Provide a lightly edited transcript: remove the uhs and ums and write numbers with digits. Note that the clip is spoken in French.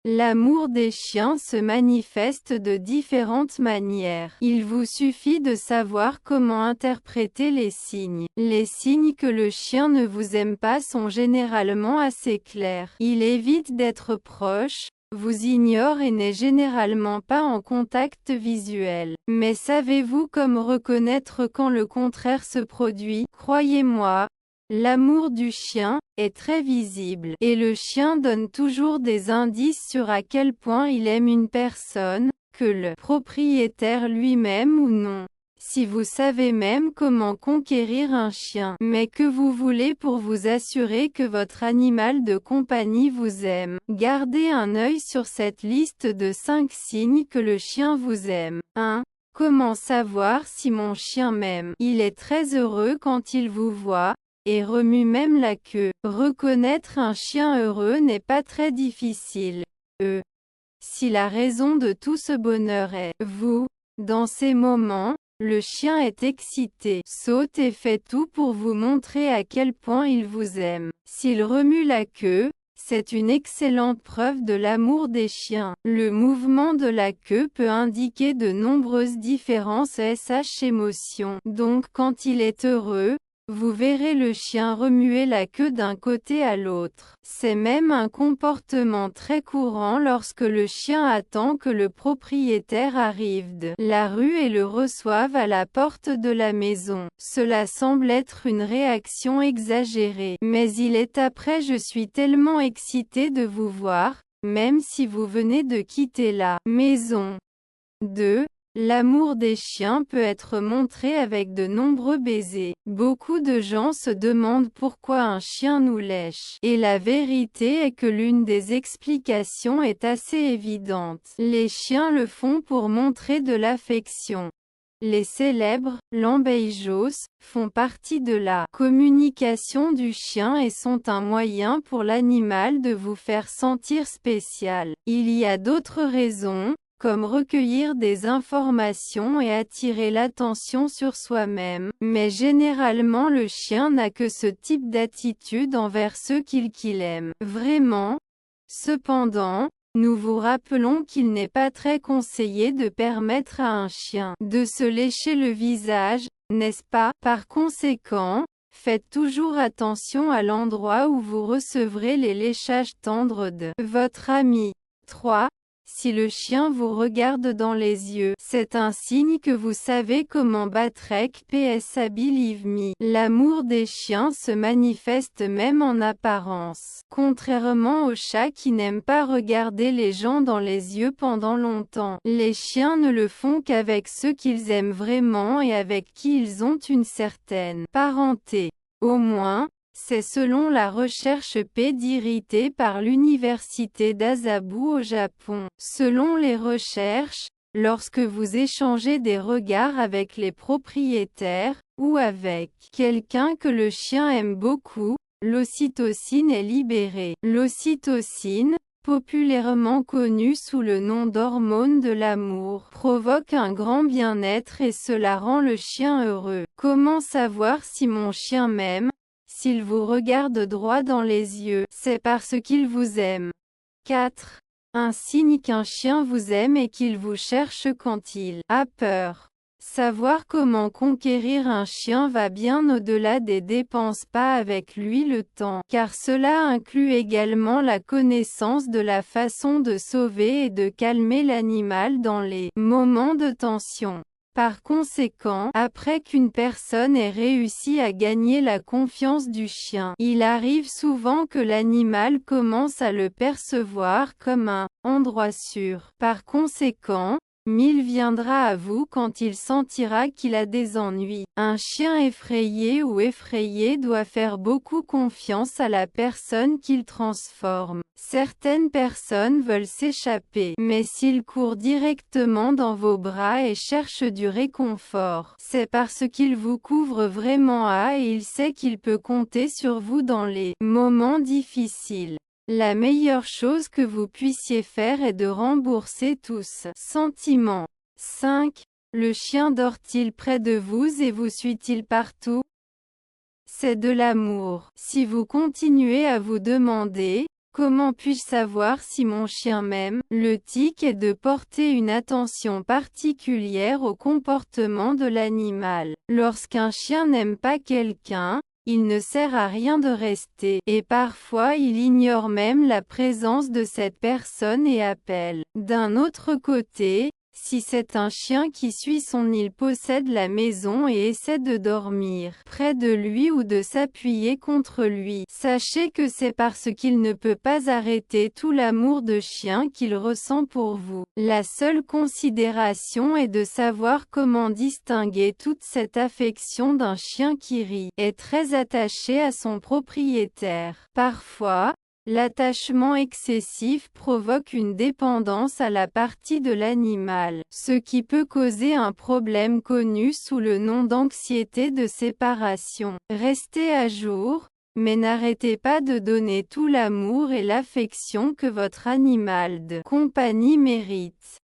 L'amour des chiens se manifeste de différentes manières. Il vous suffit de savoir comment interpréter les signes. Les signes que le chien ne vous aime pas sont généralement assez clairs. Il évite d'être proche, vous ignore et n'est généralement pas en contact visuel. Mais savez-vous comment reconnaître quand le contraire se produit? Croyez-moi, l'amour du chien est très visible, et le chien donne toujours des indices sur à quel point il aime une personne, que le propriétaire lui-même ou non. Si vous savez même comment conquérir un chien, mais que vous voulez pour vous assurer que votre animal de compagnie vous aime, gardez un œil sur cette liste de 5 signes que le chien vous aime. 1. Comment savoir si mon chien m'aime? Il est très heureux quand il vous voit, et remue même la queue. Reconnaître un chien heureux n'est pas très difficile. Si la raison de tout ce bonheur est vous, dans ces moments, le chien est excité, saute et fait tout pour vous montrer à quel point il vous aime. S'il remue la queue, c'est une excellente preuve de l'amour des chiens. Le mouvement de la queue peut indiquer de nombreuses différences sh émotions. Donc quand il est heureux, vous verrez le chien remuer la queue d'un côté à l'autre. C'est même un comportement très courant lorsque le chien attend que le propriétaire arrive de la rue et le reçoive à la porte de la maison. Cela semble être une réaction exagérée. Mais il est après je suis tellement excité de vous voir, même si vous venez de quitter la maison. 2. L'amour des chiens peut être montré avec de nombreux baisers. Beaucoup de gens se demandent pourquoi un chien nous lèche. Et la vérité est que l'une des explications est assez évidente. Les chiens le font pour montrer de l'affection. Les célèbres lambejos font partie de la communication du chien et sont un moyen pour l'animal de vous faire sentir spécial. Il y a d'autres raisons, comme recueillir des informations et attirer l'attention sur soi-même, mais généralement le chien n'a que ce type d'attitude envers ceux qu'il aime vraiment. Cependant, nous vous rappelons qu'il n'est pas très conseillé de permettre à un chien de se lécher le visage, n'est-ce pas? Par conséquent, faites toujours attention à l'endroit où vous recevrez les léchages tendres de votre ami. 3. Si le chien vous regarde dans les yeux, c'est un signe que vous savez comment Batrek PS Believe Me. L'amour des chiens se manifeste même en apparence. Contrairement aux chats qui n'aiment pas regarder les gens dans les yeux pendant longtemps, les chiens ne le font qu'avec ceux qu'ils aiment vraiment et avec qui ils ont une certaine parenté. Au moins, c'est selon la recherche pédiritée par l'université d'Asabu au Japon. Selon les recherches, lorsque vous échangez des regards avec les propriétaires, ou avec quelqu'un que le chien aime beaucoup, l'ocytocine est libérée. L'ocytocine, populairement connue sous le nom d'hormone de l'amour, provoque un grand bien-être et cela rend le chien heureux. Comment savoir si mon chien m'aime? S'il vous regarde droit dans les yeux, c'est parce qu'il vous aime. 4. Un signe qu'un chien vous aime et qu'il vous cherche quand il a peur. Savoir comment conquérir un chien va bien au-delà des dépenses pas avec lui le temps, car cela inclut également la connaissance de la façon de sauver et de calmer l'animal dans les moments de tension. Par conséquent, après qu'une personne ait réussi à gagner la confiance du chien, il arrive souvent que l'animal commence à le percevoir comme un endroit sûr. Par conséquent, il viendra à vous quand il sentira qu'il a des ennuis. Un chien effrayé ou effrayée doit faire beaucoup confiance à la personne qu'il transforme. Certaines personnes veulent s'échapper, mais s'il court directement dans vos bras et cherche du réconfort, c'est parce qu'il vous couvre vraiment et il sait qu'il peut compter sur vous dans les moments difficiles. La meilleure chose que vous puissiez faire est de rembourser tous sentiments. 5. Le chien dort-il près de vous et vous suit-il partout? C'est de l'amour. Si vous continuez à vous demander Comment puis-je savoir si mon chien m'aime? Le tic est de porter une attention particulière au comportement de l'animal. Lorsqu'un chien n'aime pas quelqu'un, il ne sert à rien de rester, et parfois il ignore même la présence de cette personne et appelle. D'un autre côté, si c'est un chien qui suit il possède la maison et essaie de dormir près de lui ou de s'appuyer contre lui, sachez que c'est parce qu'il ne peut pas arrêter tout l'amour de chien qu'il ressent pour vous. La seule considération est de savoir comment distinguer toute cette affection d'un chien qui rit, est très attaché à son propriétaire. Parfois, l'attachement excessif provoque une dépendance à la partie de l'animal, ce qui peut causer un problème connu sous le nom d'anxiété de séparation. Restez à jour, mais n'arrêtez pas de donner tout l'amour et l'affection que votre animal de compagnie mérite.